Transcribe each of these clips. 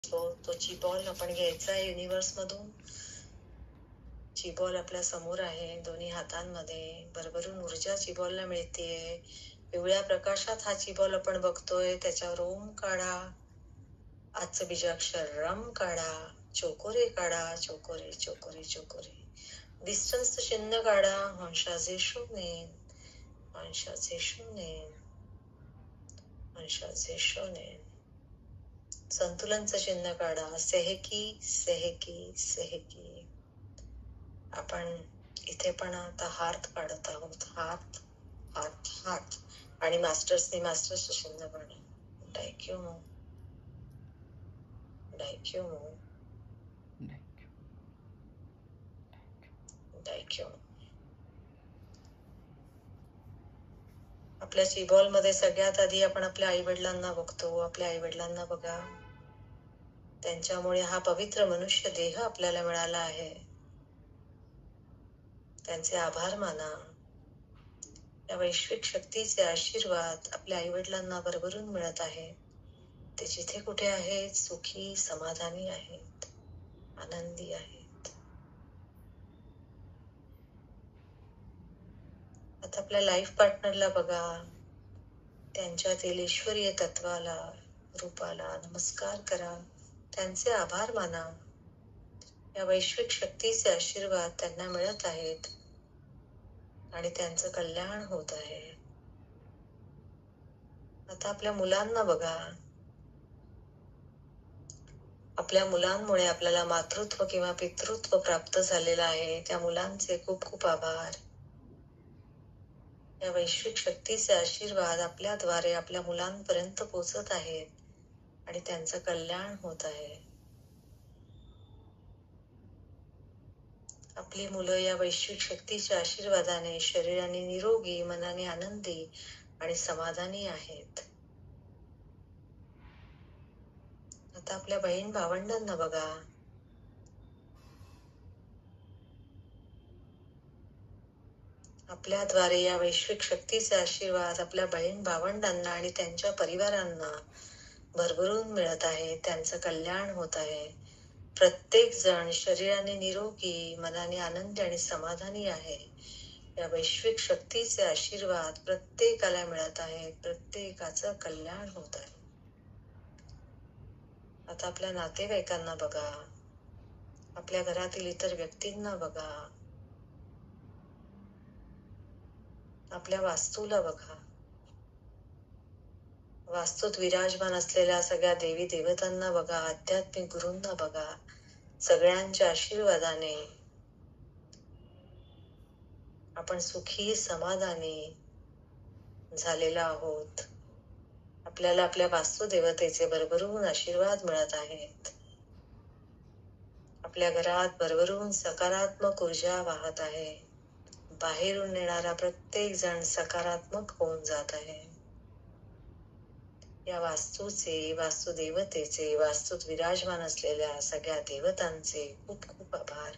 तो ची बॉल आपण घ्यायचा आहे युनिव्हर्स मधून. ची बॉल आपल्या समोर आहे, दोन्ही हातांमध्ये भरभरून ऊर्जा ची बॉलला मिळतेय. पिवळ्या प्रकाशात हा ची बॉल आपण बघतोय. त्याच्यावर ओम काढा, आजचं बीजाक्षर रम काढा, चोकोरे काढा, चोकोरे चोकोरे चोकोरे. डिस्टन्सचं चिन्ह काढा, अंशाचे शून्य, अंशाचे शून्य, अंशाचे शून्य. संतुलनचं चिन्ह काढा, सेहकी सेहकी सेहकी. आपण इथे पण आता हार्ट काढत आहोत, हार्ट हार्ट हार्ट. आणि मास्टर्सनी मास्टर्सचं चिन्ह काढा, डायक्यूमो डायक्यूमो डायक्यूमो. आपल्या सीबॉल मध्ये सगळ्यात आधी आपण आपल्या आई वडिलांना बघतो. आपल्या आई वडिलांना बघा, त्यांच्यामुळे हा पवित्र मनुष्य देह आपल्याला मिळाला आहे. त्यांचे आभार माना. या वैश्विक शक्तीचे आशीर्वाद आपल्या आई वडिलांना भरभरून मिळत आहे. ते जिथे कुठे आहेत सुखी समाधानी आहेत, आनंदी आहेत. आता आपल्या लाईफ पार्टनरला बघा, त्यांच्यातील ईश्वरीय तत्वाला, रूपाला नमस्कार करा, त्यांचे आभार माना. या वैश्विक शक्तीचे आशीर्वाद त्यांना मिळत आहेत आणि त्यांचं कल्याण होत आहे. आता आपल्या मुलांना बघा, आपल्या मुलांमुळे आपल्याला मातृत्व किंवा पितृत्व प्राप्त झालेलं आहे. त्या मुलांचे खूप खूप आभार. या वैश्विक शक्तीचे आशीर्वाद आपल्याद्वारे आपल्या मुलांपर्यंत पोहोचत आहेत आणि त्यांचं कल्याण होत आहे. आपली मुलं या वैश्विक शक्तीच्या आशीर्वादाने शरीराने निरोगी, मनाने आनंदी आणि समाधानी आहेत. आता आपल्या बहीण भावंडांना बघा, आपल्याद्वारे या वैश्विक शक्तीचे आशीर्वाद आपल्या बहीण भावंडांना आणि त्यांच्या परिवारांना भरभरून मिळत आहे. त्यांचं कल्याण होत आहे. प्रत्येक जण शरीराने निरोगी, मनाने आनंदी आणि समाधानी आहे. या वैश्विक शक्तीचे आशीर्वाद प्रत्येकाला मिळत आहेत. प्रत्येकाचं कल्याण होत आहे. आता आपल्या नातेवाईकांना बघा, आपल्या घरातील इतर व्यक्तींना बघा, आपल्या वास्तूला बघा, वास्तूत विराजमान असलेल्या सगळ्या देवी देवतांना बघा, आध्यात्मिक गुरूंना बघा. सगळ्यांच्या आशीर्वादाने आपण सुखी समाधानी झालेला आहोत. आपल्याला आपल्या वास्तुदेवतेचे भरभरून आशीर्वाद मिळत आहेत. आपल्या घरात भरभरून सकारात्मक ऊर्जा वाहत आहे. बाहेरून येणारा प्रत्येक जण सकारात्मक होऊन जात आहे. या वास्तूचे, वास्तुदेवतेचे, वास्तूत विराजमान असलेल्या सगळ्या देवतांचे खूप खूप आभार.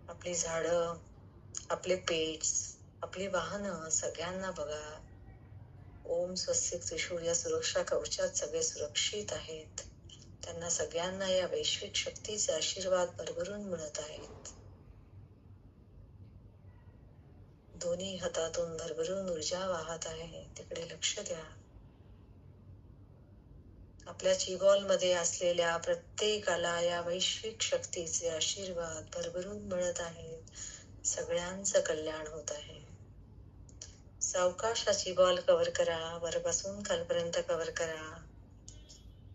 आपली झाडं, आपले पेट्स, आपली वाहनं सगळ्यांना बघा. ओम स्वस्तिक त्रिशूळ या सुरक्षा कवचात सगळे सुरक्षित आहेत. त्यांना सगळ्यांना या वैश्विक शक्तीचे आशीर्वाद भरभरून मिळत आहेत. दोन्ही हातातून भरभरून ऊर्जा वाहत आहे. तिकडे लक्ष द्या. आपल्या चिबॉल मध्ये असलेल्या प्रत्येकाला या वैश्विक शक्तीचे आशीर्वाद भरभरून मिळत आहेत. सगळ्यांचं कल्याण होत आहे. सावकाशाची बॉल कव्हर करा, वरपासून खालपर्यंत कव्हर करा,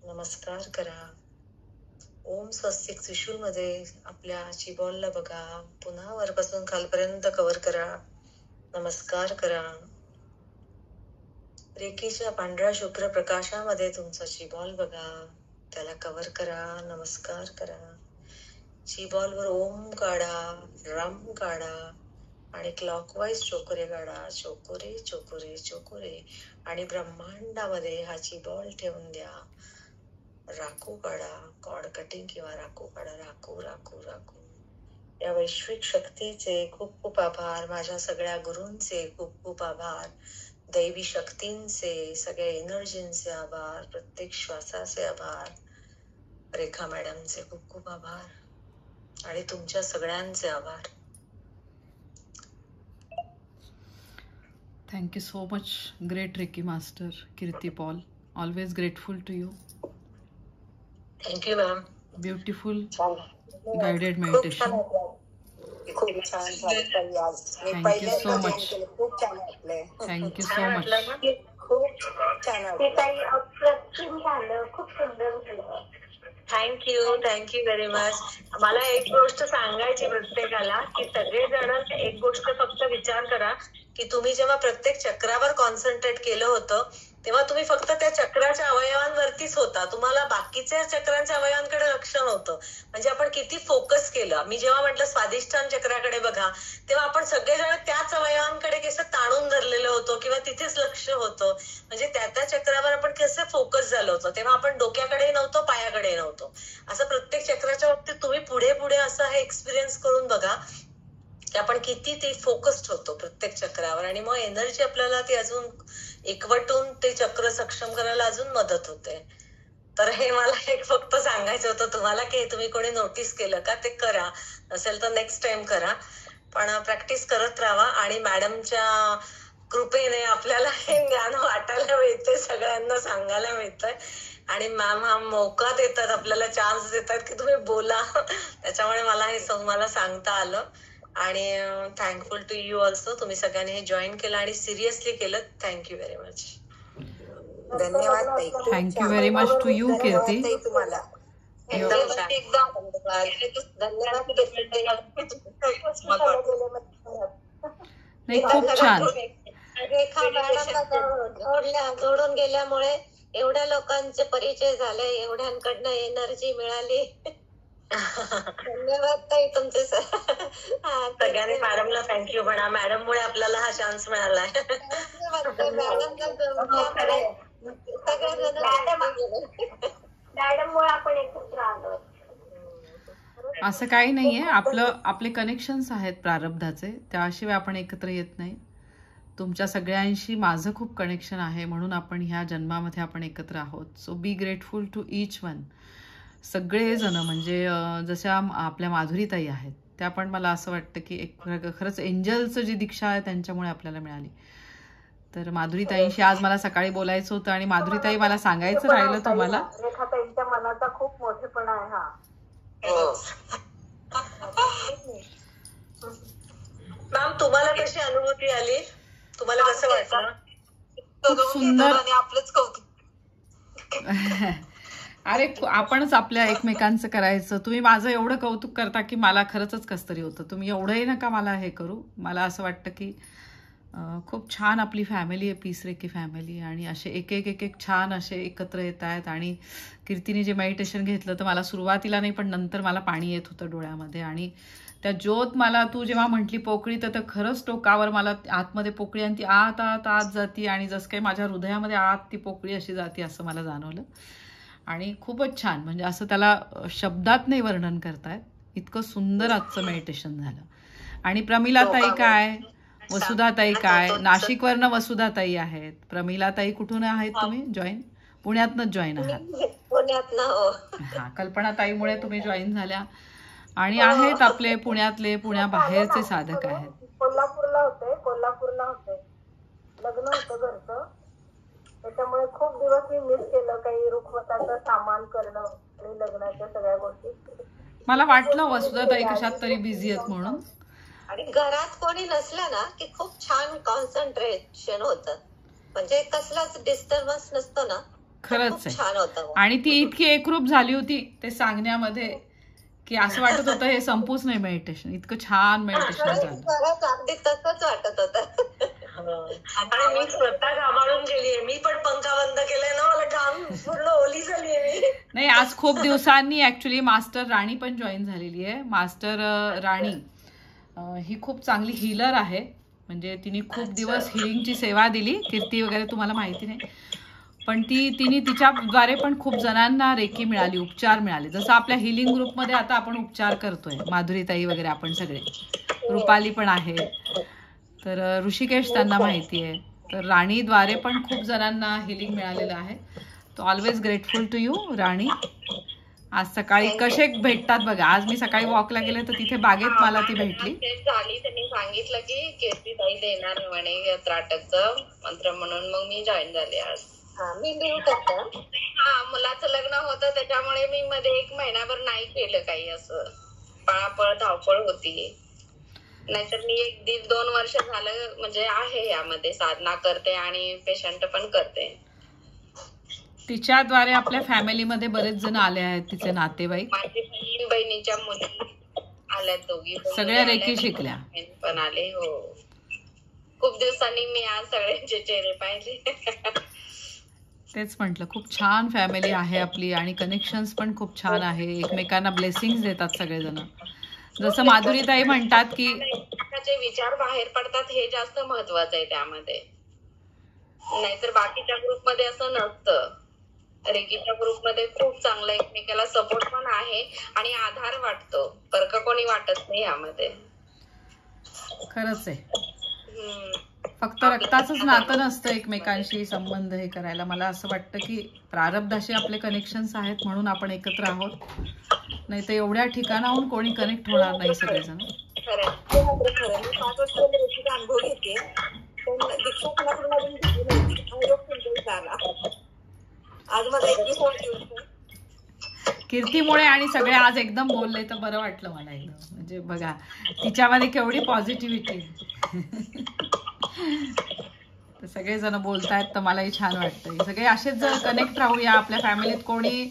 नमस्कार करा. ओम स्वस्तिक त्रिशूळ मध्ये आपल्या चिबॉलला बघा, पुन्हा वरपासून खालपर्यंत कव्हर करा, नमस्कार करा. रेकीच्या पांढऱ्या शुभ्र प्रकाशामध्ये तुमचा चिबॉल बघा, त्याला कव्हर करा, नमस्कार करा. चिबॉलवर ओम काढा, रम काढा आणि क्लॉकवाईज चोकोरे काढा, चोकोरे चोकोरे चोकोरे. आणि ब्रह्मांडामध्ये हा चिबॉल ठेवून द्या. राखू काढा, कॉड कटिंग किंवा राखू काढा, राखू राखू राखू. या वैश्विक शक्तीचे खूप खूप आभार. माझ्या सगळ्या गुरूंचे खूप खूप आभार. दैवी शक्तींचे, सगळ्या एनर्जींचे आभार. प्रत्येक श्वासाचे आभार. रेखा मॅडमचे खूप खूप आभार आणि तुमच्या सगळ्यांचे आभार. Thank you so much great reiki master Kirti Paul. Always grateful to you. Thank you ma'am. Beautiful guided meditation. खूप छान झालं आज. मी थँक्यू सो पहिल्यांदा मच. join केलं. खूप छान वाटलंय. Thank you so much. खूप छान ते वाटलं. काही अप्रतिम झालं. खूप सुंदर झालं. Thank you very much. मला एक गोष्ट सांगायची प्रत्येकाला की सगळेजण एक गोष्ट फक्त विचार करा की तुम्ही जेव्हा प्रत्येक चक्रावर कॉन्सन्ट्रेट केलं होतं तेव्हा तुम्ही फक्त त्या चक्राच्या अवयवांवरतीच होता. तुम्हाला बाकीच्या चक्रांच्या अवयवांकडे लक्ष नव्हतं. म्हणजे आपण किती फोकस केलं. मी जेव्हा म्हटलं स्वादिष्ठान चक्राकडे बघा तेव्हा आपण सगळेजण त्याच अवयवांकडे कसं ताणून धरलेलं होतो किंवा तिथेच लक्ष होतं. म्हणजे त्या चक्रावर आपण कसं फोकस झालं होतं. तेव्हा आपण डोक्याकडे नव्हतो, पायाकडे नव्हतो. असं प्रत्येक चक्राच्या बाबतीत तुम्ही पुढे पुढे असं हे एक्सपिरियन्स करून बघा की आपण किती ते फोकस्ड होतो प्रत्येक चक्रावर आणि मग एनर्जी आपल्याला ती अजून एकवटून ते चक्र सक्षम करायला अजून मदत होते. तर हे मला एक फक्त सांगायचं होतं तुम्हाला की तुम्ही कोणी नोटीस केलं का ते करा. नसेल तर नेक्स्ट टाइम करा. पण प्रॅक्टिस करत राहा आणि मॅडमच्या कृपेने आपल्याला हे ज्ञान वाटायला मिळते, सगळ्यांना सांगायला मिळतंय आणि मॅम हा मौका देतात आपल्याला, चान्स देतात की तुम्ही बोला. त्याच्यामुळे मला हे मला सांगता आलं आणि थँकफुल टू यू ऑल्सो. तुम्ही सगळ्यांनी हे जॉईन केलं आणि सिरियसली केलं. Thank you very much. धन्यवाद ताई. खूप थँक्यू छान. व्हेरी मच टू यू कीर्ती. धन्यवाद ताई तुम्हाला. एकदम छान. नाही खूप छान. रेखा मॅडमला जोडून गेल्यामुळे एवढ्या लोकांचे परिचय झाले, एवढ्यांकडनं एनर्जी मिळाली. धन्यवाद ताई तुमचे. सगळ्यांनी मॅडमला थँक्यू म्हणा. मॅडममुळे आपल्याला हा चान्स मिळालाय. मॅडममुळे आपण एकत्र आलो. असं काही नाहीये. आपले कनेक्शन्स आहेत प्रारब्धाचे, त्याशिवाय आपण एकत्र येत नाही. तुमच्या सगळ्यांशी माझं खूप कनेक्शन आहे म्हणून आपण ह्या जन्मामध्ये आपण एकत्र आहोत. So be grateful to each one. सगळेजण म्हणजे जशा आपल्या माधुरीताई आहेत त्या पण मला असं वाटतं की एक खरंच एंजलचं जी दीक्षा आहे त्यांच्यामुळे आपल्याला मिळाली. तर माधुरीताईंशी आज मला सकाळी बोलायचं होतं आणि माधुरीताई मला सांगायचं राहिलं तुम्हाला. रेखाताईंच्या मनाचा खूप मोठेपणा आहे हा. मॅम तुम्हाला कशी अनुभूती आली? तुम्हाला कसं वाटलं? खूप सुंदर. आपलंच कौतुक. अरे आपणच आपल्या एकमेकांचं करायचं. तुम्ही माझं एवढं कौतुक करता की मला खरंच कसतरी होतं. तुम्ही एवढंही नका मला हे करू. मला असं वाटतं की खूप छान आपली फॅमिली आहे, पीस रेकी फॅमिली, आणि असे एक एक छान असे एकत्र येत आहेत. आणि कीर्तीने जे मेडिटेशन घेतलं तर मला सुरुवातीला नाही पण नंतर मला पाणी येत होतं डोळ्यामध्ये. आणि त्या ज्योत मला तू जेव्हा म्हटली पोकळी तर खरंच टोकावर मला आतमध्ये पोकळी आणि ती आत आत आत जाती आणि जसं काही माझ्या हृदयामध्ये आत ती पोकळी अशी जाती असं मला जाणवलं. आणि खूपच छान, म्हणजे असं त्याला शब्दात नाही वर्णन करतायत इतकं सुंदर आजचं मेडिटेशन झालं. आणि प्रमिलाताई काय, वसुधाताई काय, नाशिकवरनं वसुधाताई आहेत. प्रमिलाताई कुठून आहेत तुम्ही जॉईन? पुण्यातनंच जॉईन आहात. पुण्यातनं. हा, कल्पनाताईमुळे तुम्ही जॉईन झाल्या. आणि आहेत आपले पुण्यातले, पुण्याबाहेरचे साधक आहेत. कोल्हापूरला होते, लग्न होतं घरचं, त्याच्यामुळे खूप दिवस मी मिस केलं. काही रुखवताचं सामान करणं आणि लग्नाच्या सगळ्या गोष्टी. मला वाटलं वसुधाताई कशात तरी बिझी आहेत म्हणून. आणि घरात कोणी नसलं ना की खूप छान कॉन्सन्ट्रेशन होतं, म्हणजे कसलाच डिस्टर्बन्स नसतो ना. खरंच छान आहे. होतं. आणि ती इतकी एकरूप झाली होती ते सांगण्यामध्ये की असं वाटत होतं हे संपूच नाही मेडिटेशन. इतकं छान मेडिटेशन झालं. खरंच अगदी तसंच वाटत होतं. आणि मी स्वतः घामाळून गेलीये. मी पण पंखा बंद केलाय ना, मला घाम पूर्ण ओली झालीये मी. नाही, आज खूप दिवसांनी ऍक्च्युली मास्टर राणी पण जॉईन झालेली आहे. मास्टर राणी ही खूप चांगली हीलर आहे. म्हणजे तिने खूप दिवस हिलिंगची सेवा दिली. कीर्ती वगैरे तुम्हाला माहिती नाही, पण तिने तिच्याद्वारे पण खूप जणांना रेकी मिळाली, उपचार मिळाले. जसं आपल्या हिलिंग ग्रुपमध्ये आता आपण उपचार करतोय, माधुरीताई वगैरे आपण सगळे, रुपाली पण आहे, तर ऋषिकेश त्यांना माहिती आहे. तर राणीद्वारे पण खूप जणांना हिलिंग मिळालेलं आहे. तो ऑलवेज ग्रेटफुल टू यू राणी. आज सकाळी कसे भेटतात बघा. आज मी सकाळी वॉकला गेले तर तिथे बागेत मला ती भेटली. झाली, त्यांनी सांगितलं की कीर्ती ताई देणार म्हणे त्राटकचं मंत्र म्हणून, मग मी जॉईन झाले आज. मी लिहू शकते. मुलाचं लग्न होतं त्याच्यामुळे मी मध्ये 1 महिनाभर नाही केलं काही, असं पळापळ धावपळ होती. नाहीतर मी 1-2 वर्ष झालं म्हणजे आहे यामध्ये, साधना करते आणि पेशंट पण करते. तिच्याद्वारे आपल्या फॅमिलीमध्ये बरेच जण आले आहेत, तिचे नातेवाईक. माझी बहिणीच्या मुली आल्यात, दोघी सगळ्या रेकी शिकल्या पण आले. हो, खूप दिवसांनी मी आज सगळ्यांचे चेहरे पाहिले. तेच म्हटलं, खूप छान फॅमिली आहे आपली आणि कनेक्शन्स पण खूप छान आहे. एकमेकांना ब्लेसिंग्स देतात सगळेजण. जसं माधुरीताई म्हणतात की एकमेकांचे विचार बाहेर पडतात, हे जास्त महत्वाचं आहे त्यामध्ये. नाहीतर बाकीच्या ग्रुपमध्ये असं नसतं. रेकीच्या ग्रुपमध्ये खूप चांगलं एकमेकाला सपोर्ट पण आहे आणि आधार वाटतो, फरक कोणी वाटत नाही यामध्ये. खरंच आहे. फक्त रक्ताचंच नातं नसतं एकमेकांशी संबंध हे करायला. मला असं वाटतं की प्रारब्धाशी आपले कनेक्शन्स आहेत म्हणून आपण एकत्र आहोत. नाही तर एवढ्या ठिकाणाहून कोणी कनेक्ट होणार नाही सगळेजण. खरं मी 5 वर्ष रेकीचा अनुभव घेते, पण दीक्षा कोणाकडून अजून घेतली नव्हती. योग तुमच्या आला. आज मला 21 वर्ष. कीर्तीमुळे आणि सगळे आज एकदम बोलले तर बरं वाटलं मला एकदम. म्हणजे बघा तिच्यामध्ये केवढी पॉझिटिव्हिटी. तर सगळेजण बोलतायत तर मलाही छान वाटतंय. सगळे असेच जर कनेक्ट राहूया. आपल्या फॅमिलीत कोणी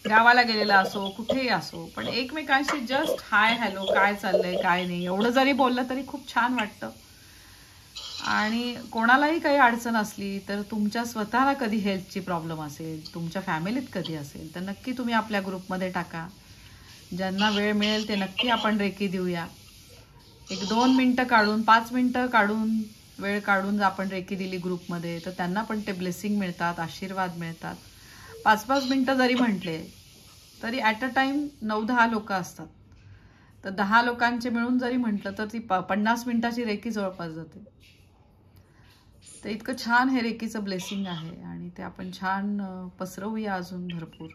गावाला गेलेला असो, कुठेही असो, पण एकमेकांशी जस्ट हाय हॅलो, काय चाललंय काय नाही, एवढं जरी बोललं तरी खूप छान वाटतं. आणि कोणालाही काही अडचण असली तर तुमच्या स्वतःला कधी हेल्थची प्रॉब्लेम असेल, तुमच्या फॅमिलीत कधी असेल, तर नक्की तुम्ही आपल्या ग्रुपमध्ये टाका. ज्यांना वेळ मिळेल ते नक्की आपण रेकी देऊया. 1-2 मिनटं काढून, 5 मिनटं काढून, वेळ काढून आपण रेकी दिली ग्रुपमध्ये तर त्यांना पण ते ब्लेसिंग मिळतात, आशीर्वाद मिळतात. 5-5 मिनटं जरी म्हटले तरी ॲट अ टाइम 9-10 लोक असतात. तर 10 लोकांचे मिळून जरी म्हटलं तर ती 50 मिनिटाची रेकी जवळपास जाते. तर इतकं छान हे रेकीचं ब्लेसिंग आहे आणि ते आपण छान पसरवूया अजून भरपूर.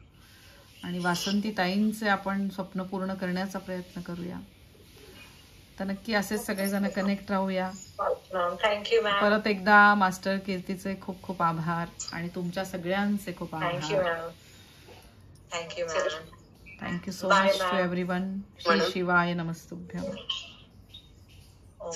आणि वासंती ताईंचे आपण स्वप्न पूर्ण करण्याचा प्रयत्न करूया. तर नक्की असेच सगळेजण कनेक्ट राहूया. Thank you ma'am. परत एकदा मास्टर कीर्तीचे खूप खूप आभार आणि तुमच्या सगळ्यांचे खूप आभार. Thank you ma'am. Thank you so much to everyone. Shri शिवाय नमस्तुभ्यम. ओम